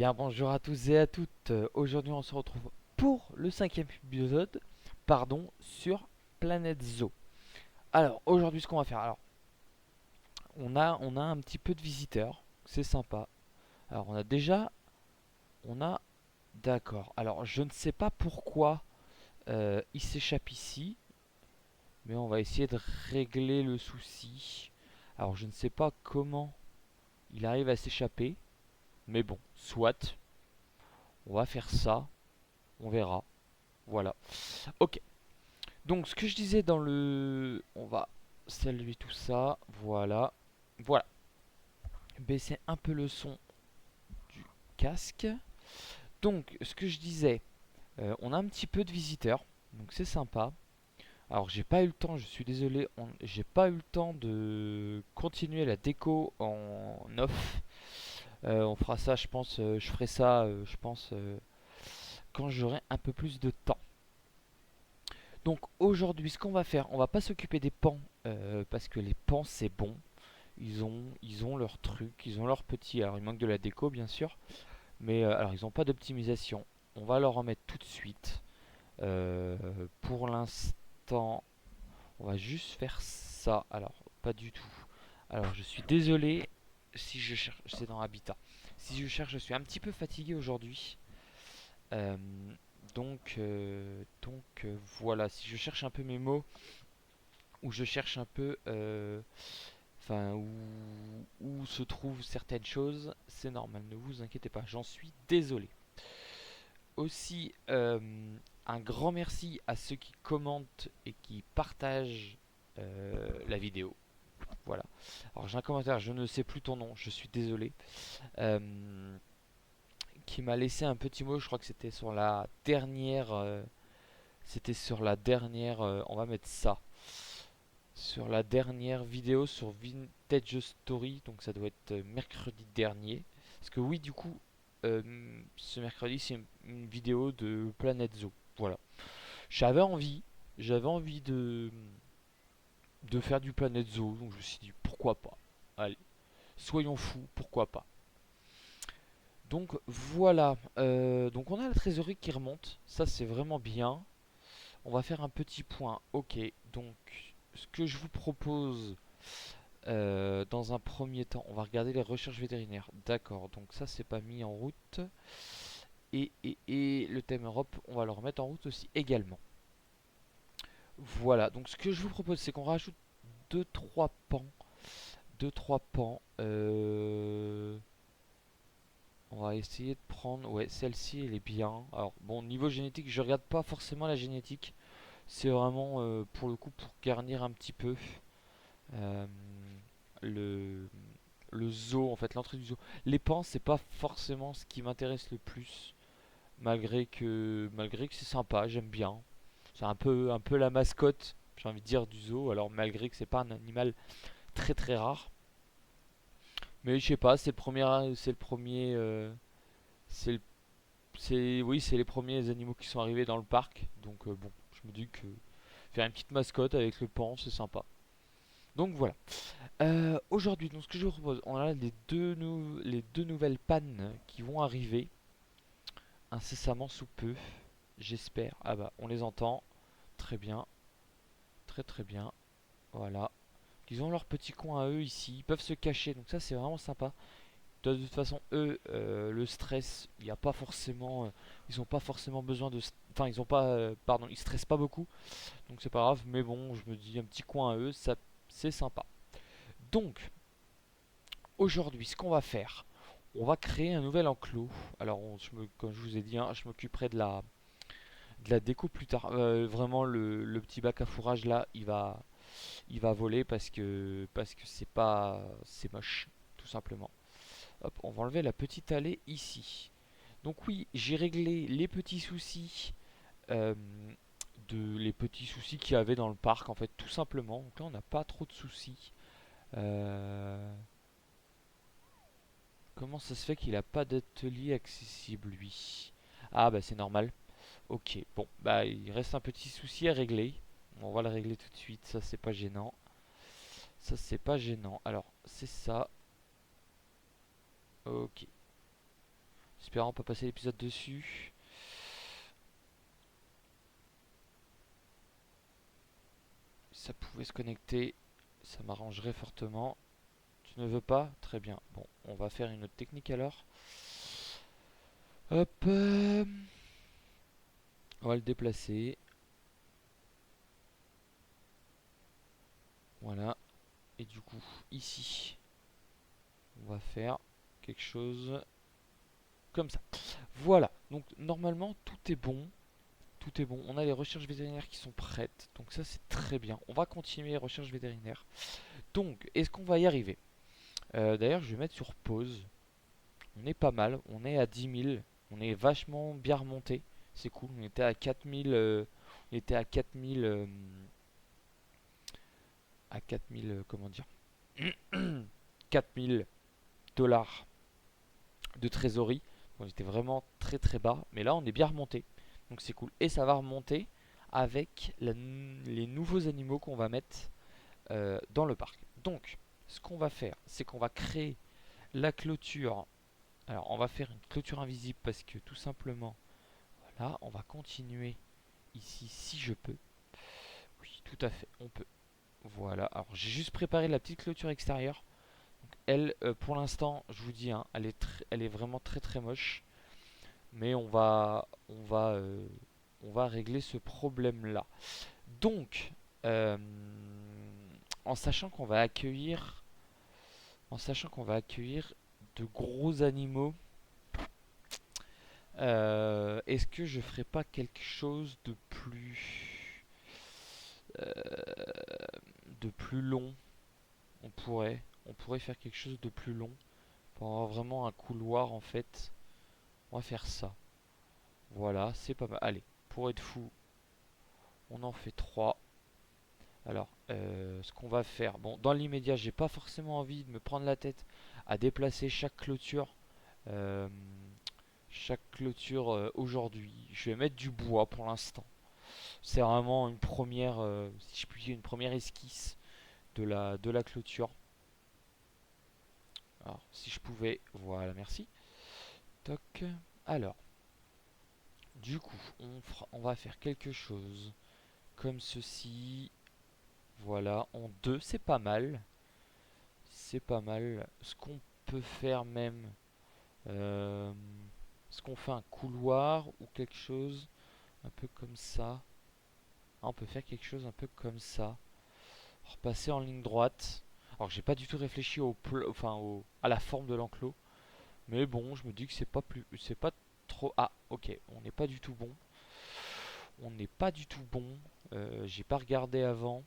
bien, bonjour à tous et à toutes. Aujourd'hui, on se retrouve pour le cinquième épisode, pardon, sur Planète Zoo. Alors, aujourd'hui, ce qu'on va faire, alors, on a un petit peu de visiteurs, c'est sympa. Alors, on a, d'accord. Alors, je ne sais pas pourquoi il s'échappe ici, mais on va essayer de régler le souci. Alors, je ne sais pas comment il arrive à s'échapper, mais bon, soit. On va faire ça, on verra. Voilà. Ok. Donc, ce que je disais dans le... On va saluer tout ça. Voilà. Voilà. Baisser un peu le son du casque. Donc, ce que je disais, on a un petit peu de visiteurs. Donc, c'est sympa. Alors, j'ai pas eu le temps, je suis désolé. J'ai pas eu le temps de continuer la déco en off. On fera ça, je pense. Je ferai ça, je pense, quand j'aurai un peu plus de temps. Donc aujourd'hui, ce qu'on va faire, on va pas s'occuper des pans parce que les pans c'est bon. Ils ont leur truc, ils ont leur petit. Alors il manque de la déco bien sûr, mais alors ils n'ont pas d'optimisation. On va leur en mettre tout de suite. Pour l'instant, on va juste faire ça. Alors pas du tout. Alors je suis désolé si je cherche, c'est dans Habitat. Si je cherche, je suis un petit peu fatigué aujourd'hui. Euh, donc voilà, si je cherche un peu mes mots, où je cherche un peu, enfin, où se trouvent certaines choses, c'est normal, ne vous inquiétez pas, j'en suis désolé. Aussi, un grand merci à ceux qui commentent et qui partagent la vidéo. Voilà. Alors j'ai un commentaire, je ne sais plus ton nom, je suis désolé, qui m'a laissé un petit mot, je crois que c'était sur la dernière, on va mettre ça. Sur la dernière vidéo sur Vintage Story, donc ça doit être mercredi dernier. Parce que oui, du coup, ce mercredi, c'est une vidéo de Planète Zoo. Voilà. J'avais envie, j'avais envie de faire du Planète Zoo, donc je me suis dit pourquoi pas. Allez, soyons fous, pourquoi pas. Donc voilà, donc on a la trésorerie qui remonte, ça c'est vraiment bien. On va faire un petit point. Ok, donc ce que je vous propose, dans un premier temps, on va regarder les recherches vétérinaires. D'accord, donc ça c'est pas mis en route. Et le thème Europe, on va le remettre en route aussi également. Voilà, donc ce que je vous propose, c'est qu'on rajoute deux trois pans. Deux trois pans. On va essayer de prendre... Ouais, celle-ci, elle est bien. Alors, bon, niveau génétique, je regarde pas forcément la génétique. C'est vraiment, pour le coup, pour garnir un petit peu. Euh, le, le zoo, en fait, l'entrée du zoo. Les pans, c'est pas forcément ce qui m'intéresse le plus, malgré que c'est sympa, j'aime bien. C'est un peu la mascotte, j'ai envie de dire, du zoo. Alors malgré que c'est pas un animal très très rare, mais je sais pas, c'est le premier, c'est le- oui, c'est les premiers animaux qui sont arrivés dans le parc. Donc bon, je me dis que faire une petite mascotte avec le pan, c'est sympa. Donc voilà. Aujourd'hui, donc ce que je vous propose, on a les deux nouvelles pannes qui vont arriver incessamment sous peu, j'espère. Ah bah, on les entend. Très bien, très très bien. Voilà. Ils ont leur petit coin à eux ici, ils peuvent se cacher, donc ça c'est vraiment sympa. De toute façon, eux, le stress, il n'y a pas forcément, ils ont pas forcément besoin de, enfin ils ont pas, pardon, ils stressent pas beaucoup, donc c'est pas grave. Mais bon, je me dis un petit coin à eux, ça c'est sympa. Donc aujourd'hui, ce qu'on va faire, on va créer un nouvel enclos. Alors, comme je vous ai dit, hein, je m'occuperai de la déco plus tard. Vraiment, le petit bac à fourrage là, il va voler parce que c'est moche, tout simplement. Hop, on va enlever la petite allée ici. Donc oui, j'ai réglé les petits soucis, euh, les petits soucis qu'il y avait dans le parc, en fait, tout simplement. Donc là, on n'a pas trop de soucis. Euh, Comment ça se fait qu'il a pas d'atelier accessible, lui? Ah bah c'est normal. Ok, bon, bah il reste un petit souci à régler. On va le régler tout de suite, ça c'est pas gênant. Ça c'est pas gênant. Alors, c'est ça. Ok. Espérons pas passer l'épisode dessus. Si ça pouvait se connecter, ça m'arrangerait fortement. Tu ne veux pas? Très bien. Bon, on va faire une autre technique alors. Hop. On va le déplacer. Voilà. Et du coup, ici, on va faire quelque chose comme ça. Voilà. Donc, normalement, tout est bon. Tout est bon. On a les recherches vétérinaires qui sont prêtes. Donc, ça, c'est très bien. On va continuer les recherches vétérinaires. Donc, est-ce qu'on va y arriver? D'ailleurs, je vais mettre sur pause. On est pas mal. On est à 10 000. On est vachement bien remonté. C'est cool. On était à 4 000. On était à 4 000. À 4 000. Comment dire? 4 000 $ de trésorerie. On était vraiment très très bas. Mais là, on est bien remonté. Donc, c'est cool. Et ça va remonter avec les nouveaux animaux qu'on va mettre dans le parc. Donc, ce qu'on va faire, c'est qu'on va créer la clôture. Alors, on va faire une clôture invisible parce que tout simplement, voilà, on va continuer ici si je peux. Oui, tout à fait, on peut. Voilà, alors j'ai juste préparé la petite clôture extérieure. Donc, elle, pour l'instant, je vous dis, hein, elle est vraiment très très moche. Mais on va régler ce problème-là. Donc, euh, en sachant qu'on va accueillir, en sachant qu'on va accueillir de gros animaux, est-ce que je ferais pas quelque chose euh, de plus long? On pourrait faire quelque chose de plus long pour avoir vraiment un couloir en fait. On va faire ça. Voilà, c'est pas mal. Allez, pour être fou, on en fait 3. Alors, ce qu'on va faire, bon, dans l'immédiat, j'ai pas forcément envie de me prendre la tête à déplacer euh, chaque clôture aujourd'hui. Je vais mettre du bois pour l'instant. C'est vraiment une première, si je puis dire, une première esquisse de la clôture. Alors, si je pouvais, voilà, merci. Toc. Alors, du coup, on va faire quelque chose comme ceci. Voilà, en deux, c'est pas mal. C'est pas mal. Ce qu'on peut faire même, euh, est-ce qu'on fait un couloir ou quelque chose un peu comme ça? Ah, on peut faire quelque chose un peu comme ça. Repasser en ligne droite. Alors, j'ai pas du tout réfléchi à la forme de l'enclos. Mais bon, je me dis que c'est pas trop. Ah, ok, on n'est pas du tout bon. On n'est pas du tout bon. J'ai pas regardé avant.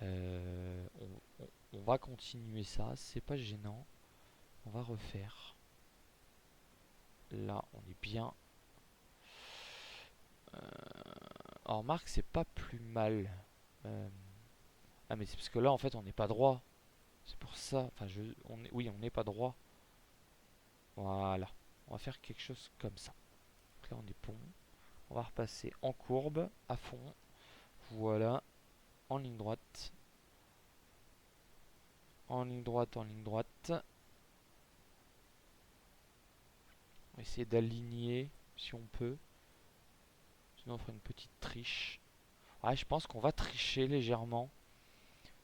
On va continuer ça. C'est pas gênant. On va refaire. Là, on est bien. Alors, remarque, c'est pas plus mal. Euh, Ah, mais c'est parce que là, en fait, on n'est pas droit. C'est pour ça. Enfin, oui, on n'est pas droit. Voilà. On va faire quelque chose comme ça. Donc là, on est bon. On va repasser en courbe, à fond. Voilà. En ligne droite. En ligne droite, en ligne droite. On va essayer d'aligner si on peut. Sinon, on fera une petite triche. Ah, je pense qu'on va tricher légèrement.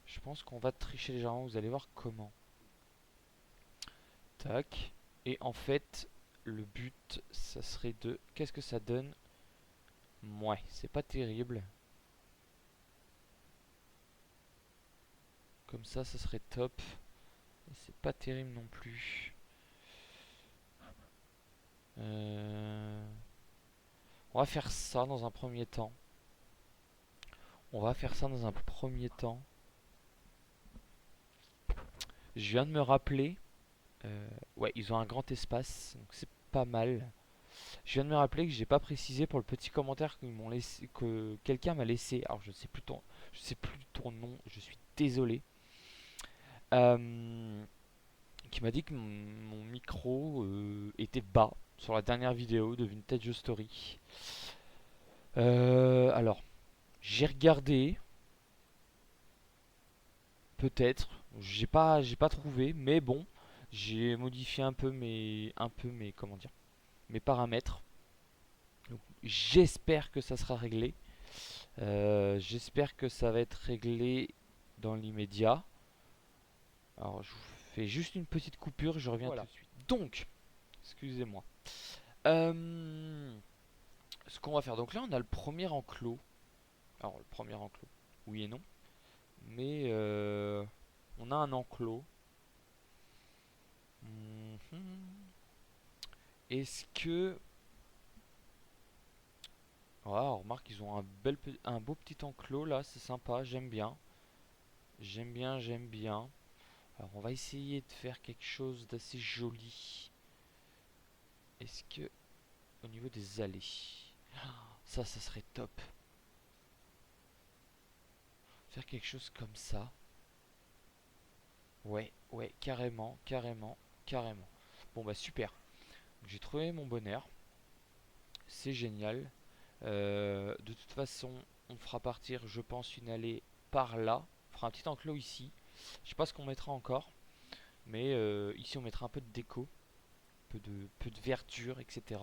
Je pense qu'on va tricher légèrement. Vous allez voir comment. Tac. Et en fait, le but, ça serait de... Qu'est-ce que ça donne? Ouais, c'est pas terrible. Comme ça serait top. Et c'est pas terrible non plus. Euh, On va faire ça dans un premier temps. On va faire ça dans un premier temps. Je viens de me rappeler. Ouais, ils ont un grand espace, donc c'est pas mal. Je viens de me rappeler que j'ai pas précisé pour le petit commentaire qu'ils m'ont laissé, que quelqu'un m'a laissé. Alors je sais plus ton nom. Je suis désolé. Euh, qui m'a dit que mon micro était bas sur la dernière vidéo de Vintage Story. Alors, j'ai regardé, peut-être, j'ai pas trouvé, mais bon, J'ai modifié comment dire, mes paramètres. Donc, j'espère que ça sera réglé. J'espère que ça va être réglé dans l'immédiat. Alors, je vous fais juste une petite coupure, je reviens tout de suite. Donc, excusez-moi. Euh, Ce qu'on va faire, donc là, on a le premier enclos. Alors, le premier enclos, oui et non. Mais on a un enclos. Mhm. Est-ce que... Ouais, alors, remarque, ils ont un beau petit enclos là, c'est sympa, j'aime bien. J'aime bien, j'aime bien. Alors, on va essayer de faire quelque chose d'assez joli. Est-ce que, au niveau des allées, ça serait top. Faire quelque chose comme ça. Ouais, ouais, carrément, carrément, carrément. Bon, bah super. J'ai trouvé mon bonheur. C'est génial. De toute façon, on fera partir, je pense, une allée par là. On fera un petit enclos ici. Je sais pas ce qu'on mettra encore. Mais ici, on mettra un peu de déco. Peu de verdure, etc.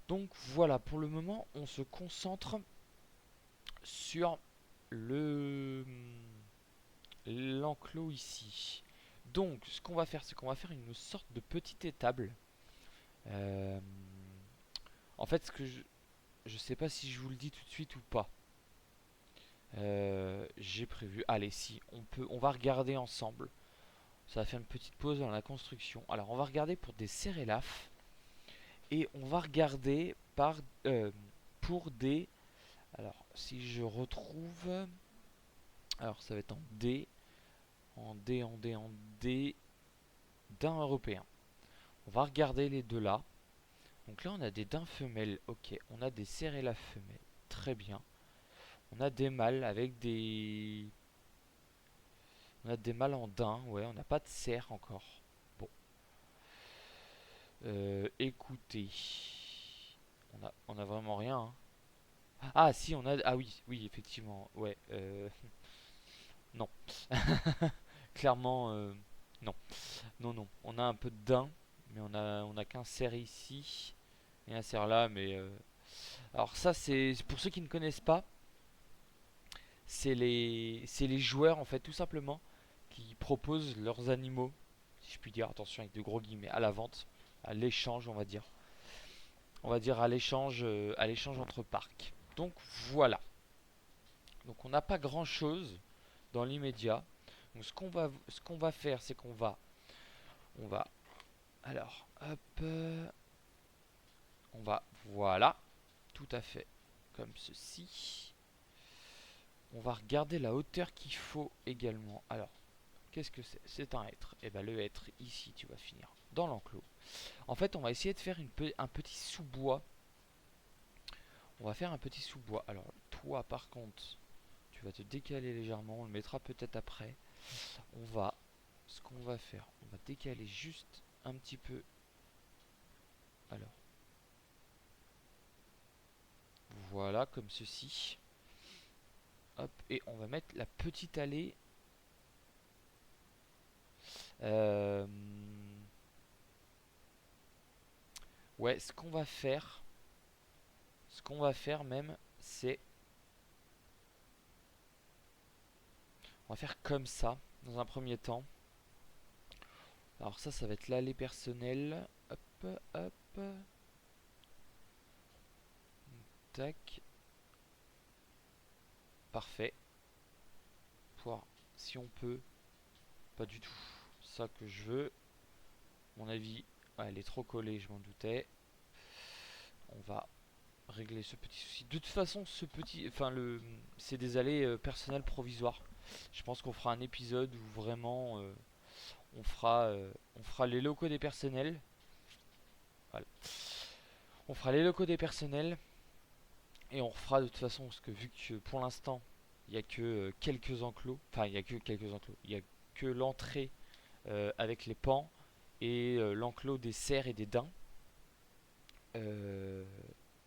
Donc voilà, pour le moment, on se concentre sur le l'enclos ici. Donc, ce qu'on va faire, c'est qu'on va faire une sorte de petite étable. Euh, En fait, je sais pas si je vous le dis tout de suite ou pas. J'ai prévu. Allez, si on va regarder ensemble. Ça va faire une petite pause dans la construction. Alors, on va regarder pour des cérélaphes et on va regarder pour des. Alors, si je retrouve, alors ça va être en D d'un européen. On va regarder les deux là. Donc là, on a des daims femelles. Ok, on a des cérélaphes femelles. Très bien. On a des mâles avec des. On a des mâles en daim. Ouais, on n'a pas de cerf encore. Bon. Écoutez. On a vraiment rien, hein. Ah, si, on a. Ah oui, oui, effectivement. Ouais. Non. Clairement, non. Non, non. On a un peu de daim. Mais on a qu'un cerf ici. Et un cerf là. Mais. Alors, ça, c'est. Pour ceux qui ne connaissent pas. C'est les joueurs en fait tout simplement qui proposent leurs animaux, si je puis dire, attention avec de gros guillemets, à la vente, à l'échange on va dire à l'échange entre parcs. Donc voilà. Donc on n'a pas grand chose dans l'immédiat. Donc ce qu'on va faire, c'est on va alors hop, on va voilà, tout à fait comme ceci. On va regarder la hauteur qu'il faut également. Alors qu'est-ce que c'est? C'est un hêtre. Et bien le hêtre, ici, tu vas finir dans l'enclos. En fait, on va essayer de faire un petit sous-bois. On va faire un petit sous-bois. Alors, toi, par contre, tu vas te décaler légèrement. On le mettra peut-être après. On va... Ce qu'on va faire, on va décaler juste un petit peu. Alors, voilà, comme ceci. Hop, et on va mettre la petite allée. Euh, Ouais, ce qu'on va faire même, c'est on va faire comme ça, dans un premier temps. Alors ça va être l'allée personnelle. Hop, hop, tac, parfait. Voir si on peut. Pas du tout ça que je veux. Mon avis, ouais, elle est trop collée, je m'en doutais. On va régler ce petit souci. De toute façon, c'est des allées personnelles provisoires. Je pense qu'on fera un épisode où vraiment on fera les locaux des personnels. Voilà. On fera les locaux des personnels et on refera de toute façon parce que vu que pour l'instant il n'y a que quelques enclos, enfin il n'y a que quelques enclos, il n'y a que l'entrée avec les pans et l'enclos des cerfs et des daims. Euh,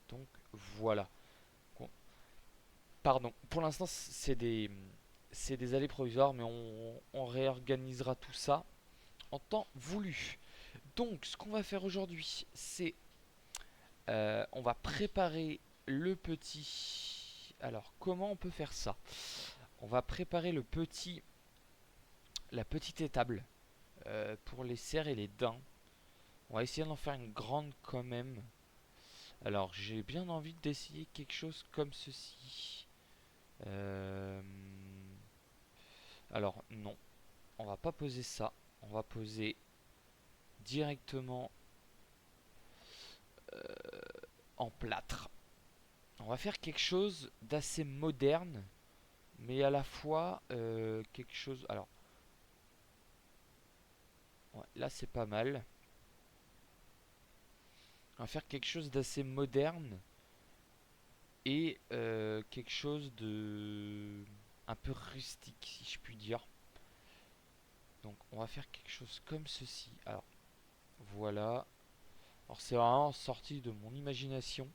donc voilà. Bon, pardon, pour l'instant c'est des allées provisoires mais on réorganisera tout ça en temps voulu. Donc, ce qu'on va faire aujourd'hui, c'est on va préparer le petit. Alors, comment on peut faire ça? On va préparer la petite étable pour les cerfs et les daims. On va essayer d'en faire une grande quand même. Alors, j'ai bien envie d'essayer quelque chose comme ceci. Euh, Alors, non, on va pas poser ça. On va poser directement en plâtre. On va faire quelque chose d'assez moderne, mais à la fois quelque chose. Alors, ouais, là c'est pas mal. On va faire quelque chose d'assez moderne et quelque chose de un peu rustique, si je puis dire. Donc, on va faire quelque chose comme ceci. Alors, voilà. Alors, c'est vraiment sorti de mon imagination.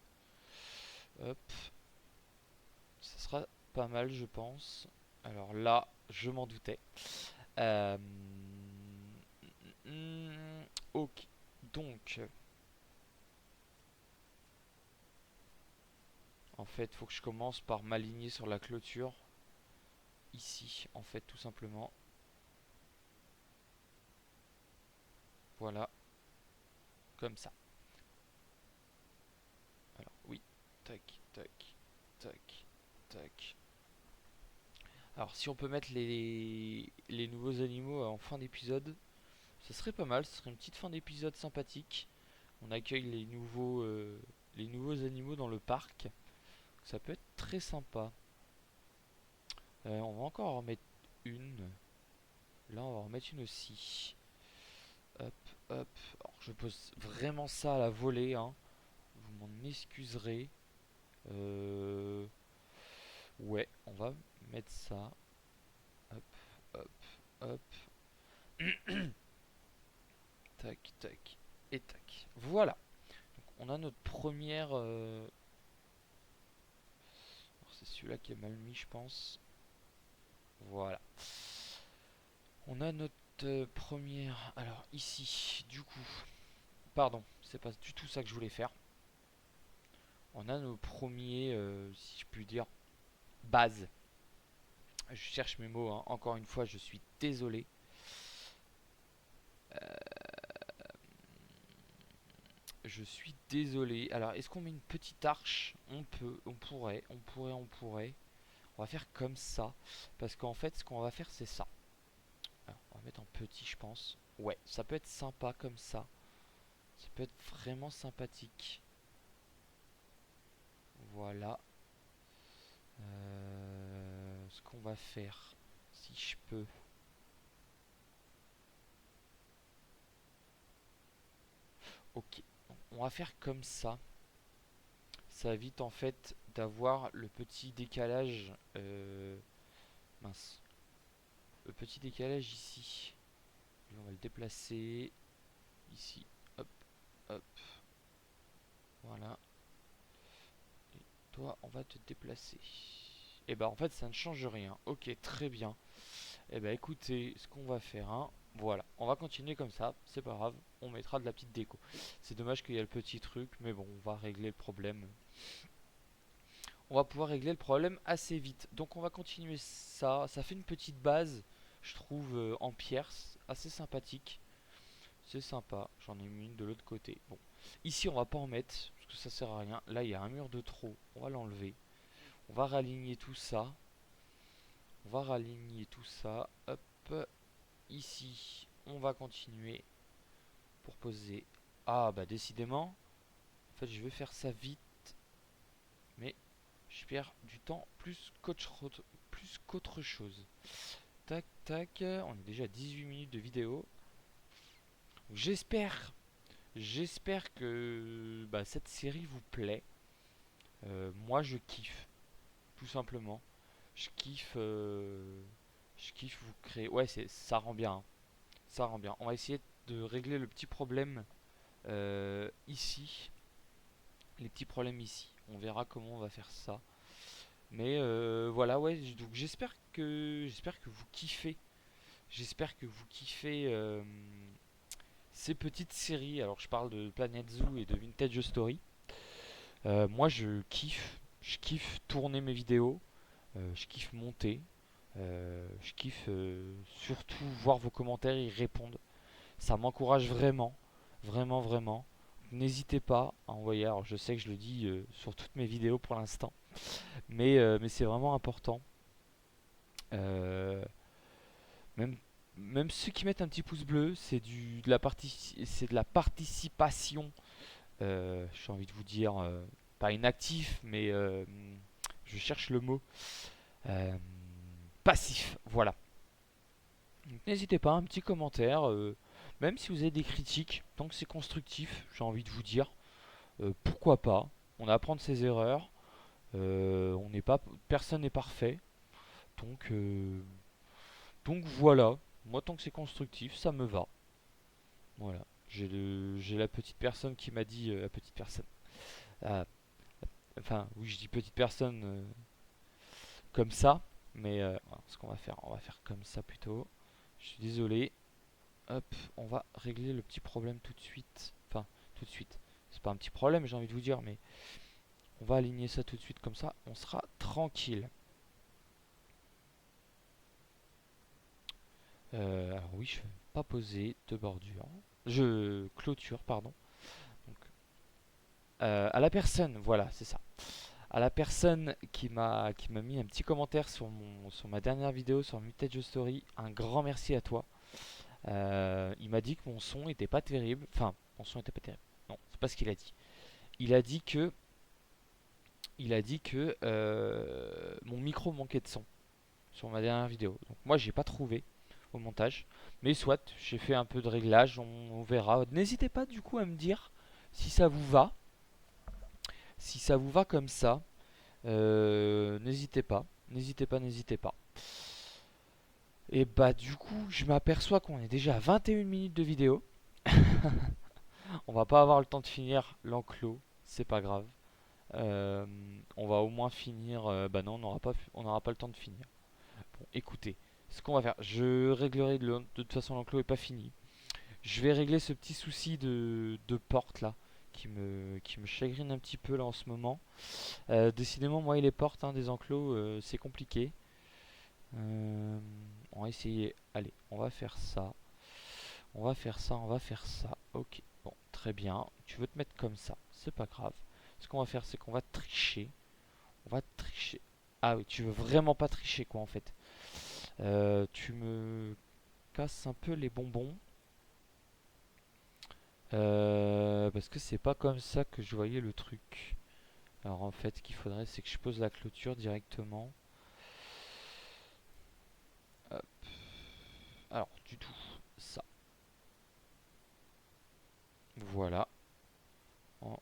Hop, ça sera pas mal, je pense. Alors là, je m'en doutais. Euh, ok. Donc, en fait, il faut que je commence par m'aligner sur la clôture. Ici, en fait, tout simplement. Voilà, comme ça. Alors, oui. Tac, tac, tac, tac. Alors, si on peut mettre les nouveaux animaux en fin d'épisode, ce serait pas mal. Ce serait une petite fin d'épisode sympathique. On accueille les nouveaux animaux dans le parc. Ça peut être très sympa. On va encore en remettre une. Là, on va en remettre une aussi. Hop, hop. Alors, je pose vraiment ça à la volée, hein. Vous m'en excuserez. Euh... Ouais, on va mettre ça. Hop, hop, hop. Tac, tac et tac. Voilà. Donc, on a notre première. C'est celui-là qui est mal mis, je pense. Voilà. On a notre première. Alors, ici, du coup. Pardon, c'est pas du tout ça que je voulais faire. On a nos premiers, si je puis dire, bases. Je cherche mes mots, hein. Encore une fois, je suis désolé. Je suis désolé. Alors, est-ce qu'on met une petite arche? On peut, on pourrait, on pourrait, on pourrait. On va faire comme ça. Parce qu'en fait, ce qu'on va faire, c'est ça. Alors, on va mettre en petit, je pense. Ouais, ça peut être sympa comme ça. Ça peut être vraiment sympathique. Voilà. Ce qu'on va faire, si je peux. Ok, on va faire comme ça. Ça évite en fait d'avoir le petit décalage. Mince. Le petit décalage ici. Et on va le déplacer ici. Hop, hop. Voilà. Et toi, on va te déplacer. Et bah en fait, ça ne change rien. Ok, très bien. Et bah écoutez, ce qu'on va faire, hein. Voilà, on va continuer comme ça. C'est pas grave. On mettra de la petite déco. C'est dommage qu'il y ait le petit truc, mais bon, on va régler le problème. On va pouvoir régler le problème assez vite. Donc on va continuer ça. Ça fait une petite base, je trouve, en pierre, assez sympathique. C'est sympa. J'en ai mis une de l'autre côté. Bon, ici on va pas en mettre parce que ça sert à rien. Là il y a un mur de trop. On va l'enlever. On va raligner tout ça. On va raligner tout ça. Hop. Ici, on va continuer pour poser. Ah bah décidément. En fait, je vais faire ça vite, mais je perds du temps plus qu'autre chose. Tac, tac. On est déjà à 18 minutes de vidéo. J'espère que bah, cette série vous plaît. Moi, je kiffe, tout simplement. Je kiffe, je kiffe vous créer. Ouais, ça rend bien, hein. Ça rend bien. On va essayer de régler le petit problème ici. Les petits problèmes ici. On verra comment on va faire ça. Mais voilà, ouais. Donc j'espère que vous kiffez. J'espère que vous kiffez ces petites séries. Alors je parle de Planet Zoo et de Vintage Story. Moi je kiffe tourner mes vidéos, je kiffe monter, je kiffe surtout voir vos commentaires et y répondre. Ça m'encourage vraiment, vraiment, vraiment. N'hésitez pas à envoyer. Alors je sais que je le dis sur toutes mes vidéos pour l'instant, mais c'est vraiment important. Euh, même, même ceux qui mettent un petit pouce bleu, c'est de la participation. J'ai envie de vous dire, pas inactif, mais je cherche le mot. Euh, Passif, voilà. Donc, n'hésitez pas, un petit commentaire, même si vous avez des critiques, tant que c'est constructif, j'ai envie de vous dire, pourquoi pas. On apprend de ses erreurs, on n'est pas, personne n'est parfait, donc, donc voilà. Moi, tant que c'est constructif, ça me va. Voilà. J'ai la petite personne qui m'a dit, la petite personne. Ah, enfin, oui, je dis petite personne comme ça, mais ce qu'on va faire, on va faire comme ça plutôt. Je suis désolé. Hop, on va régler le petit problème tout de suite. Enfin, tout de suite. C'est pas un petit problème, j'ai envie de vous dire, mais on va aligner ça tout de suite comme ça, on sera tranquille. Alors oui, je vais pas poser de bordure. Je clôture, pardon. Donc, à la personne, voilà, c'est ça. À la personne qui m'a mis un petit commentaire sur ma dernière vidéo sur Mutage Story, un grand merci à toi. Il m'a dit que mon son était pas terrible. Enfin, mon son était pas terrible. Non, c'est pas ce qu'il a dit. Il a dit que mon micro manquait de son sur ma dernière vidéo. Donc moi j'ai pas trouvé au montage. Mais soit, j'ai fait un peu de réglage, on verra. N'hésitez pas du coup à me dire si ça vous va. Si ça vous va comme ça, n'hésitez pas. N'hésitez pas, n'hésitez pas. Et bah du coup, je m'aperçois qu'on est déjà à 21 minutes de vidéo. On va pas avoir le temps de finir l'enclos, c'est pas grave. Euh, on va au moins finir. Bah non, on n'aura pas le temps de finir. Bon, écoutez, ce qu'on va faire, je réglerai de toute façon l'enclos est pas fini. Je vais régler ce petit souci de porte là qui me chagrine un petit peu là en ce moment. Décidément, moi et les portes des enclos, c'est compliqué. On va essayer. Allez, on va faire ça. On va faire ça, on va faire ça. Ok, bon, très bien. Tu veux te mettre comme ça, c'est pas grave. Ce qu'on va faire, c'est qu'on va tricher. On va tricher. Ah oui, tu veux vraiment pas tricher quoi en fait. Tu me casses un peu les bonbons. Parce que c'est pas comme ça que je voyais le truc. Alors en fait, ce qu'il faudrait, c'est que je pose la clôture directement. Hop. Alors, du tout. Ça. Voilà. En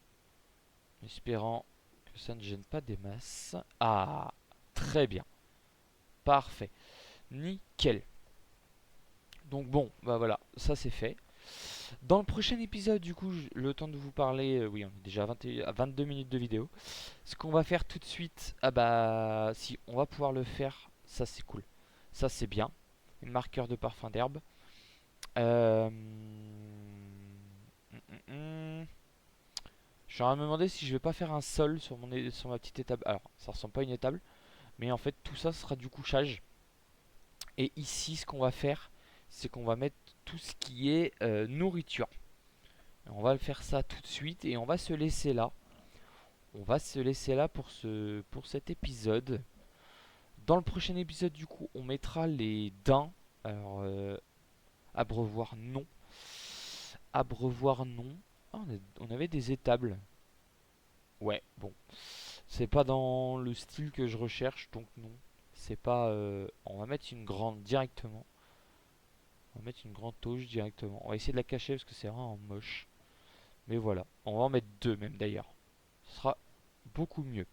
espérant que ça ne gêne pas des masses. Ah, très bien. Parfait. Nickel. Donc bon, bah voilà, ça c'est fait. Dans le prochain épisode, du coup, le temps de vous parler, oui, on est déjà à 22 minutes de vidéo. Ce qu'on va faire tout de suite, ah bah, si on va pouvoir le faire, ça c'est cool. Ça c'est bien. Un marqueur de parfum d'herbe. Euh... Je suis en train de me demander si je vais pas faire un sol sur ma petite étable. Alors, ça ressemble pas à une étable, mais en fait, tout ça sera du couchage. Et ici, ce qu'on va faire, c'est qu'on va mettre tout ce qui est nourriture. On va le faire ça tout de suite et on va se laisser là. On va se laisser là pour cet épisode. Dans le prochain épisode, du coup, on mettra les daims. Alors, abreuvoir non. Abreuvoir non. Ah, on avait des étables. Ouais, bon. C'est pas dans le style que je recherche, donc non. C'est pas. On va mettre une grande directement. On va mettre une grande touche directement. On va essayer de la cacher parce que c'est vraiment moche. Mais voilà. On va en mettre deux même d'ailleurs. Ce sera beaucoup mieux.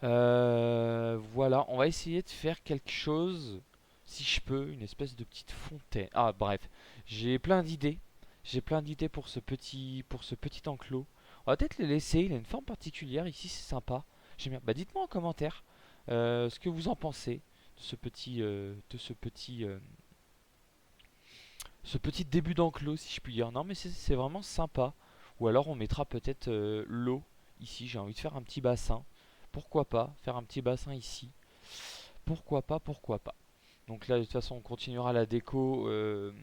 Voilà. On va essayer de faire quelque chose. Si je peux, une espèce de petite fontaine. Ah bref. J'ai plein d'idées. J'ai plein d'idées pour ce petit enclos. On va peut-être le laisser. Il a une forme particulière. Ici, c'est sympa. J'aime bien. Bah dites-moi en commentaire ce que vous en pensez. ce petit début d'enclos, si je puis dire. Non, mais c'est vraiment sympa. Ou alors on mettra peut-être l'eau ici. J'ai envie de faire un petit bassin. Pourquoi pas faire un petit bassin ici. Pourquoi pas, pourquoi pas. Donc là, de toute façon, on continuera la déco. Je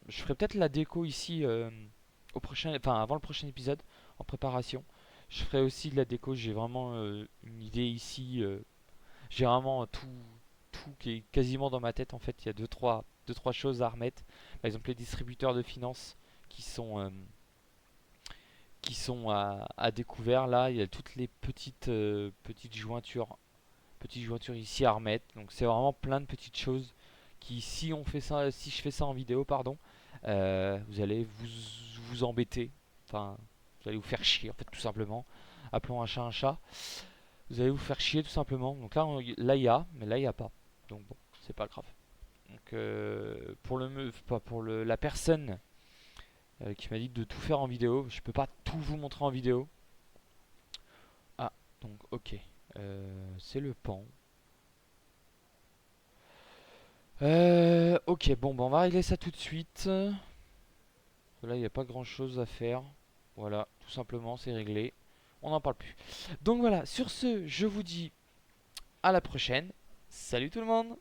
ferai peut-être la déco ici au prochain, enfin avant le prochain épisode, en préparation. Je ferai aussi de la déco. J'ai vraiment une idée ici. J'ai vraiment tout qui est quasiment dans ma tête. En fait, il y a deux, trois choses à remettre. Par exemple, les distributeurs de finances qui sont, euh, qui sont à découvert. Là, il y a toutes les petites jointures ici à remettre. Donc, c'est vraiment plein de petites choses qui, si on fait ça, si je fais ça en vidéo, pardon, vous allez vous embêter. Enfin, vous allez vous faire chier, en fait, tout simplement. Appelons un chat un chat. Vous allez vous faire chier tout simplement. Donc là, là il y a, mais là il n'y a pas. Donc bon, c'est pas grave. Donc pas pour la personne qui m'a dit de tout faire en vidéo, je peux pas tout vous montrer en vidéo. Ah, donc ok. C'est le pan. Ok, bon, on va régler ça tout de suite. Là, il n'y a pas grand chose à faire. Voilà, tout simplement, c'est réglé. On n'en parle plus. Donc voilà, sur ce, je vous dis à la prochaine. Salut tout le monde!